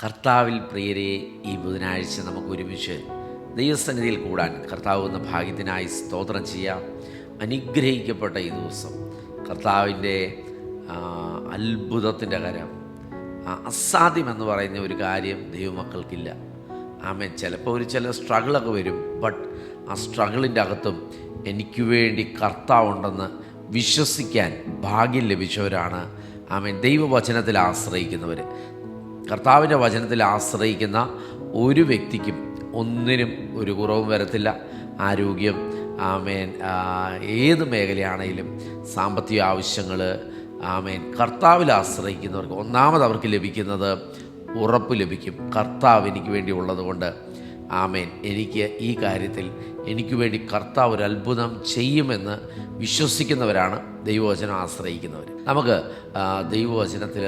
കർത്താവിൽ പ്രിയരെ, ഈ ബുധനാഴ്ച നമുക്ക് ഒരുമിച്ച് ദൈവസന്നിധിയിൽ കൂടാൻ കർത്താവ് എന്ന ഭാഗ്യത്തിനായി സ്തോത്രം ചെയ്യാം. അനുഗ്രഹിക്കപ്പെട്ട ഈ ദിവസം കർത്താവിൻ്റെ അത്ഭുതത്തിൻ്റെ കരം, അസാധ്യമെന്ന് പറയുന്ന ഒരു കാര്യം ദൈവമക്കൾക്കില്ല. ആമേൻ. ചിലപ്പോൾ ചില സ്ട്രഗിളൊക്കെ വരും, ബട്ട് ആ സ്ട്രഗിളിൻ്റെ അകത്തും എനിക്ക് വേണ്ടി കർത്താവുണ്ടെന്ന് വിശ്വസിക്കാൻ ഭാഗ്യം ലഭിച്ചവരാണ് ആമേൻ ദൈവവചനത്തിൽ ആശ്രയിക്കുന്നവർ. കർത്താവിൻ്റെ വചനത്തിൽ ആശ്രയിക്കുന്ന ഒരു വ്യക്തിക്കും ഒന്നിനും ഒരു കുറവും വരത്തില്ല. ആരോഗ്യം, ആമേൻ, ഏത് മേഖലയാണെങ്കിലും സാമ്പത്തിക ആവശ്യങ്ങൾ, ആമേൻ, കർത്താവിൽ ആശ്രയിക്കുന്നവർക്ക് ഒന്നാമത് അവർക്ക് ലഭിക്കുന്നത് ഉറപ്പ് ലഭിക്കും. കർത്താവ് എനിക്ക് വേണ്ടി ഉള്ളതുകൊണ്ട് ആമേൻ, എനിക്ക് ഈ കാര്യത്തിൽ എനിക്ക് വേണ്ടി കർത്താവ് ഒരു അത്ഭുതം ചെയ്യുമെന്ന് വിശ്വസിക്കുന്നവരാണ് ദൈവവചനം ആശ്രയിക്കുന്നവർ. നമുക്ക് ദൈവവചനത്തിൽ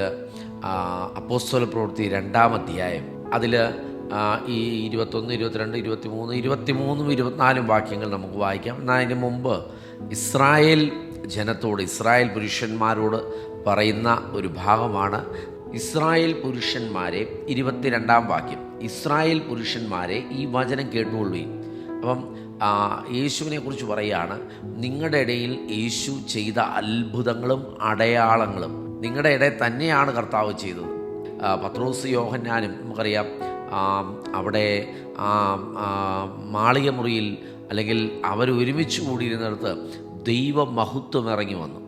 അപ്പോസ്തല പ്രവൃത്തി 2-ാം അധ്യായം അതിൽ ഈ 21, 22, 23, 24 വാക്യങ്ങൾ നമുക്ക് വായിക്കാം. എന്നാൽ അതിന് മുമ്പ് ഇസ്രായേൽ ജനത്തോട്, ഇസ്രായേൽ പുരുഷന്മാരോട് പറയുന്ന ഒരു ഭാഗമാണ്. ഇസ്രായേൽ പുരുഷന്മാരെ, 22-ാം വാക്യം, ഇസ്രായേൽ പുരുഷന്മാരെ ഈ വചനം കേട്ടുകൊള്ളുകയും. അപ്പം യേശുവിനെ കുറിച്ച് പറയുകയാണ്, നിങ്ങളുടെ ഇടയിൽ യേശു ചെയ്ത അത്ഭുതങ്ങളും അടയാളങ്ങളും നിങ്ങളുടെ ഇടയിൽ തന്നെയാണ് കർത്താവ് ചെയ്തത്. പത്രോസ് യോഹന്നാനും നമുക്കറിയാം, അവിടെ മാളിക മുറിയിൽ അല്ലെങ്കിൽ അവർ ഒരുമിച്ച് കൂടിയിരുന്നിടത്ത് ദൈവമഹത്വം ഇറങ്ങി വന്നു.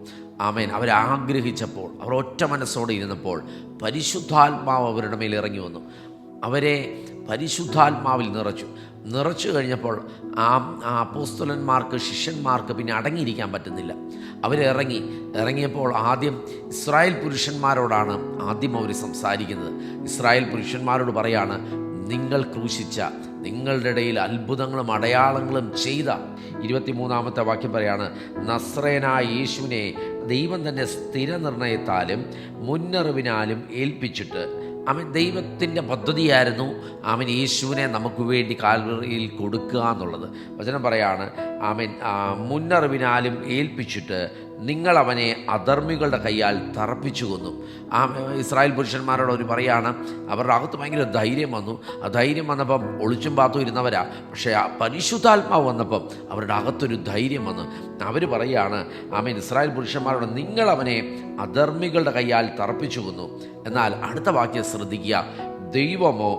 ആമേൻ. അവരാഗ്രഹിച്ചപ്പോൾ, അവർ ഒറ്റ മനസ്സോടെ ഇരുന്നപ്പോൾ പരിശുദ്ധാത്മാവ് അവരുടെ മേൽ ഇറങ്ങി വന്നു. അവരെ പരിശുദ്ധാത്മാവിൽ നിറച്ചു കഴിഞ്ഞപ്പോൾ ആ അപ്പോസ്തലന്മാർക്ക്, ശിഷ്യന്മാർക്ക് പിന്നെ അടങ്ങിയിരിക്കാൻ പറ്റുന്നില്ല. ഇറങ്ങിയപ്പോൾ ആദ്യം ഇസ്രായേൽ പുരുഷന്മാരോടാണ് ആദ്യം അവർ സംസാരിക്കുന്നത്. ഇസ്രായേൽ പുരുഷന്മാരോട് പറയാണ്, നിങ്ങൾ ക്രൂശിച്ച, നിങ്ങളുടെ ഇടയിൽ അത്ഭുതങ്ങളും അടയാളങ്ങളും ചെയ്ത, 23-ാമത്തെ വാക്യം പറയാണ്, നസ്രയനായ യേശുവിനെ ദൈവം തന്നെ സ്ഥിരനിർണയത്താലും മുന്നറിവിനാലും ഏൽപ്പിച്ചിട്ട്, അവൻ ദൈവത്തിൻ്റെ പദ്ധതിയായിരുന്നു അവൻ യേശുവിനെ നമുക്ക് വേണ്ടി കാൽവറിയിൽ കൊടുക്കുക എന്നുള്ളത്. വചനം പറയാണ്, അവൻ മുന്നറിവിനാലും ഏൽപ്പിച്ചിട്ട് നിങ്ങൾ അവനെ അധർമ്മികളുടെ കയ്യാൽ തറപ്പിച്ചു കൊന്നു. ഇസ്രായേൽ പുരുഷന്മാരോട് അവർ പറയാണ്, അവരുടെ അകത്ത് ഭയങ്കര ധൈര്യം വന്നു. ആ ധൈര്യം വന്നപ്പം ഒളിച്ചും പാത്തും ഇരുന്നവരാ, പക്ഷേ ആ പരിശുദ്ധാത്മാവ് വന്നപ്പം അവരുടെ അകത്തൊരു ധൈര്യം വന്നു. അവർ പറയാണ്, ആമേൻ, ഇസ്രായേൽ പുരുഷന്മാരോട്, നിങ്ങൾ അവനെ അധർമ്മികളുടെ കയ്യാൽ തറപ്പിച്ചു കൊന്നു. എന്നാൽ അടുത്ത വാക്യം ശ്രദ്ധിക്കുക, ദൈവമോ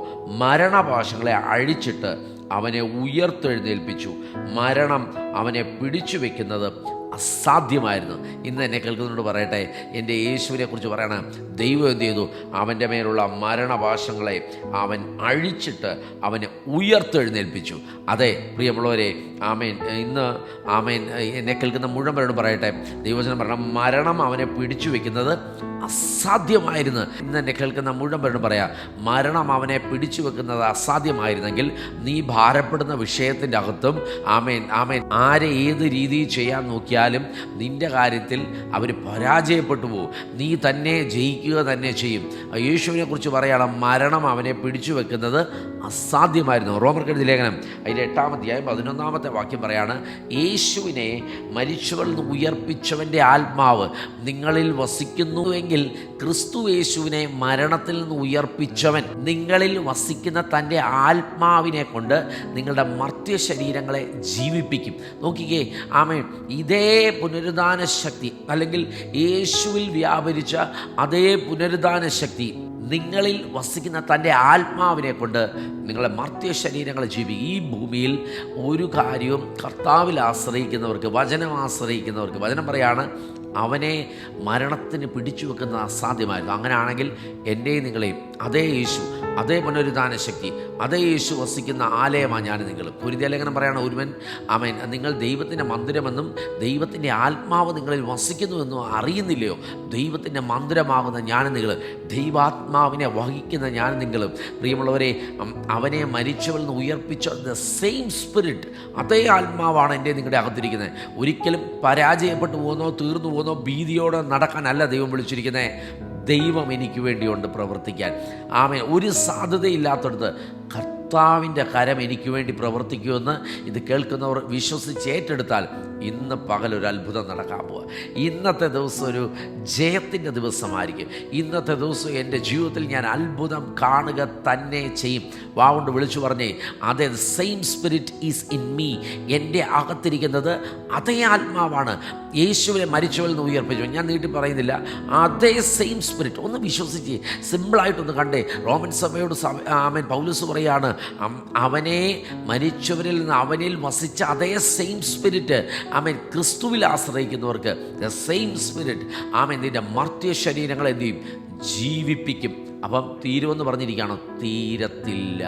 മരണപാശങ്ങളെ അഴിച്ചിട്ട് അവനെ ഉയർത്തെഴുന്നേൽപ്പിച്ചു. മരണം അവനെ പിടിച്ചു വെക്കുന്നത് അസാധ്യമായിരുന്നു. ഇന്ന് എന്നെ കേൾക്കുന്നതിനോട് പറയട്ടെ, എൻ്റെ യേശുവിനെ കുറിച്ച് പറയണം, ദൈവം എന്ത് ചെയ്തു? അവൻ്റെ മേലുള്ള മരണപാശങ്ങളെ അവൻ അഴിച്ചിട്ട് അവനെ ഉയർത്തെഴുന്നേൽപ്പിച്ചു. അതെ പ്രിയമുള്ളവരെ, ആമേൻ, ഇന്ന് ആമേൻ, എന്നെ കേൾക്കുന്ന മുഴുവൻ പേരോട് പറയട്ടെ, ദൈവവചനം പറയണം, മരണം അവനെ പിടിച്ചു വെക്കുന്നത് അസാധ്യമായിരുന്നു. ഇന്ന് എന്നെ കേൾക്കുന്ന മുഴുവൻ പേരോട് പറയാം, മരണം അവനെ പിടിച്ചു വെക്കുന്നത് അസാധ്യമായിരുന്നെങ്കിൽ നീ ഭാരപ്പെടുന്ന വിഷയത്തിൻ്റെ അകത്തും ആമേൻ, ആരെ ഏത് രീതിയിൽ ചെയ്യാൻ നോക്കിയാലും നിന്റെ കാര്യത്തിൽ അവർ പരാജയപ്പെട്ടു പോകും. നീ തന്നെ ജയിക്കുക തന്നെ ചെയ്യും. യേശുവിനെ കുറിച്ച് പറയണം, മരണം അവനെ പിടിച്ചു വെക്കുന്നത് അസാധ്യമായിരുന്നു. റോമർക്കെഴുതിയ ലേഖനം അതിൻ്റെ 8-ാം അധ്യായം 11-ാമത്തെ വാക്യം പറയാണ്, യേശുവിനെ മരിച്ചവരിൽ നിന്ന് ഉയർപ്പിച്ചവൻ്റെ ആത്മാവ് നിങ്ങളിൽ വസിക്കുന്നുവെങ്കിൽ ക്രിസ്തു യേശുവിനെ മരണത്തിൽ നിന്ന് ഉയർപ്പിച്ചവൻ നിങ്ങളിൽ വസിക്കുന്ന തൻ്റെ ആത്മാവിനെ കൊണ്ട് നിങ്ങളുടെ മർത്യ ശരീരങ്ങളെ ജീവിപ്പിക്കും. നോക്കിക്കേ, ആമേൻ, ഇതേ പുനരുദ്ധാന ശക്തി, അല്ലെങ്കിൽ യേശുവിൽ വ്യാപരിച്ച അതേ പുനരുദ്ധാന ശക്തി നിങ്ങളിൽ വസിക്കുന്ന തൻ്റെ ആത്മാവിനെ കൊണ്ട് നിങ്ങളെ മർത്യ ശരീരങ്ങളെ ജീവിക്കും. ഈ ഭൂമിയിൽ ഒരു കാര്യവും കർത്താവിൽ ആശ്രയിക്കുന്നവർക്ക്, വചനം ആശ്രയിക്കുന്നവർക്ക്, വചനം പറയാണ്, അവനെ മരണത്തിന് പിടിച്ചു വെക്കുന്നത് അസാധ്യമായിരുന്നു. അങ്ങനെയാണെങ്കിൽ എൻ്റെയും നിങ്ങളെയും അതേ യേശു, അതേ പുനരുദ്ധാന ശക്തി, അതേ യേശു വസിക്കുന്ന ആലയമാണ് ഞാൻ നിങ്ങളും. കൊരിന്ത്യലേഖനം പറയാണ്, ഒരുവൻ ആമേൻ, നിങ്ങൾ ദൈവത്തിൻ്റെ മന്ദിരമെന്നും ദൈവത്തിൻ്റെ ആത്മാവ് നിങ്ങളിൽ വസിക്കുന്നുവെന്നും അറിയുന്നില്ലയോ? ദൈവത്തിൻ്റെ മന്ദിരമാകുന്ന ഞാനും നിങ്ങൾ, ദൈവാത്മാവിനെ വഹിക്കുന്ന ഞാനും നിങ്ങളും. പ്രിയമുള്ളവരെ, അവനെ മരിച്ചവരിൽ നിന്ന് ഉയർപ്പിച്ച ദ സെയിം സ്പിരിറ്റ്, അതേ ആത്മാവാണ് എൻ്റെ നിങ്ങളുടെ അകത്തിരിക്കുന്നത്. ഒരിക്കലും പരാജയപ്പെട്ടു പോകുന്നോ, തീർന്നു പോകുന്നോ, ഭീതിയോടെ നടക്കാനല്ല ദൈവം വിളിച്ചിരിക്കുന്നത്. ദൈവം എനിക്ക് വേണ്ടിയുണ്ട് പ്രവർത്തിക്കാൻ. ആമേൻ. ഒരു സാധ്യതയില്ലാത്തടത്ത് കർത്താവിൻ്റെ കരം എനിക്ക് വേണ്ടി പ്രവർത്തിക്കുമെന്ന് ഇത് കേൾക്കുന്നവർ വിശ്വസിച്ച് ഏറ്റെടുത്താൽ ഇന്ന് പകലൊരു അത്ഭുതം നടക്കാൻ പോവുക. ഇന്നത്തെ ദിവസം ഒരു ജയത്തിൻ്റെ ദിവസമായിരിക്കും. ഇന്നത്തെ ദിവസം എൻ്റെ ജീവിതത്തിൽ ഞാൻ അത്ഭുതം കാണുക തന്നെ ചെയ്യും. വാവുകൊണ്ട് വിളിച്ചു പറഞ്ഞേ, അതേ same spirit is in me. എൻ്റെ അകത്തിരിക്കുന്നത് അതേ ആത്മാവാണ് യേശുവിനെ മരിച്ചവരിൽ നിന്ന് ഉയർപ്പിച്ചു. ഞാൻ നീട്ടി പറയുന്നില്ല, അതേ സെയിം സ്പിരിറ്റ്. ഒന്ന് വിശ്വസിച്ച് സിമ്പിളായിട്ടൊന്ന് കണ്ടേ. റോമൻ സഭയോട് ആമേൻ പൗലോസ് പറയാണ്, അവനെ മരിച്ചവരിൽ നിന്ന് അവനിൽ വസിച്ച അതേ സെയിം സ്പിരിറ്റ് ആമേൻ ക്രിസ്തുവിൽ ആശ്രയിക്കുന്നവർക്ക് ദ സെയിം സ്പിരിറ്റ് ആമേൻ നിൻ്റെ മർത്യ ശരീരങ്ങളെ എന്ത് ചെയ്യും? ജീവിപ്പിക്കും. അപ്പം തീരുമെന്ന് പറഞ്ഞിരിക്കുകയാണോ? തീരത്തില്ല.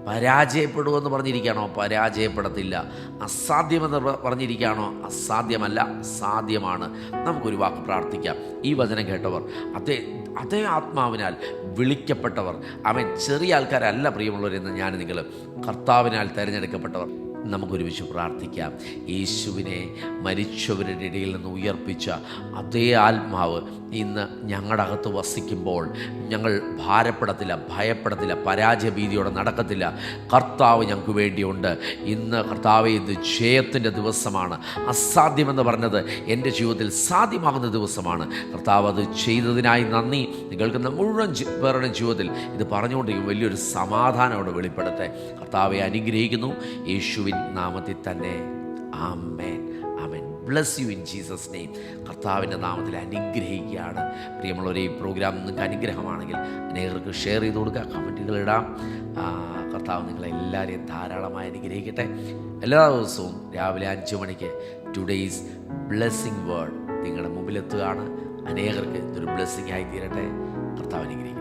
പരാജയപ്പെടുമെന്ന് പറഞ്ഞിരിക്കുകയാണോ? പരാജയപ്പെടത്തില്ല. അസാധ്യമെന്ന് പറഞ്ഞിരിക്കുകയാണോ? അസാധ്യമല്ല, സാധ്യമാണ്. നമുക്കൊരു വാക്ക് പ്രാർത്ഥിക്കാം. ഈ വചനം കേട്ടവർ, അതേ ആത്മാവിനാൽ വിളിക്കപ്പെട്ടവർ, അവൻ ചെറിയ ആൾക്കാരല്ല പ്രിയമുള്ളവരെന്ന് ഞാൻ നിങ്ങൾ കർത്താവിനാൽ തിരഞ്ഞെടുക്കപ്പെട്ടവർ, നമുക്കൊരുമിച്ച് പ്രാർത്ഥിക്കാം. യേശുവിനെ മരിച്ചവരുടെ ഇടയിൽ നിന്ന് ഉയർപ്പിച്ച അതേ ആത്മാവ് ഇന്ന് ഞങ്ങളുടെ അകത്ത് വസിക്കുമ്പോൾ ഞങ്ങൾ ഭാരപ്പെടത്തില്ല, ഭയപ്പെടത്തില്ല, പരാജയഭീതിയോടെ നടക്കത്തില്ല. കർത്താവ് ഞങ്ങൾക്ക് വേണ്ടിയുണ്ട്. ഇന്ന് കർത്താവ് ഇത് ജയത്തിൻ്റെ ദിവസമാണ്. അസാധ്യമെന്ന് പറഞ്ഞത് എൻ്റെ ജീവിതത്തിൽ സാധ്യമാകുന്ന ദിവസമാണ്. കർത്താവ് അത് ചെയ്തതിനായി നന്ദി. കേൾക്കുന്ന മുഴുവൻ പേരുടെ ജീവിതത്തിൽ ഇത് പറഞ്ഞുകൊണ്ടിരിക്കും വലിയൊരു സമാധാനം അവിടെ വെളിപ്പെടുത്തെ. കർത്താവെ അനുഗ്രഹിക്കുന്നു യേശുവിൻ നാമത്തിൽ തന്നെ. ആമേൻ, ആമേൻ. Bless you in Jesus name. കർത്താവിൻ്റെ നാമത്തിൽ അനുഗ്രഹിക്കുകയാണ്. പ്രിയമുള്ളവരെ, ഈ പ്രോഗ്രാം നിങ്ങൾക്ക് അനുഗ്രഹമാണെങ്കിൽ അനേകർക്ക് ഷെയർ ചെയ്ത് കൊടുക്കുക, കമൻറ്റുകളിടാം. കർത്താവ് നിങ്ങളെല്ലാവരെയും ധാരാളമായി അനുഗ്രഹിക്കട്ടെ. എല്ലാ ദിവസവും രാവിലെ 5 മണിക്ക് ടുഡേയ്സ് ബ്ലെസ്സിങ് വേർഡ് നിങ്ങളുടെ മുമ്പിലെത്തുകയാണ്. അനേകർക്ക് ഇതൊരു ബ്ലെസ്സിങ് ആയി തീരട്ടെ. കർത്താവ് അനുഗ്രഹിക്കട്ടെ.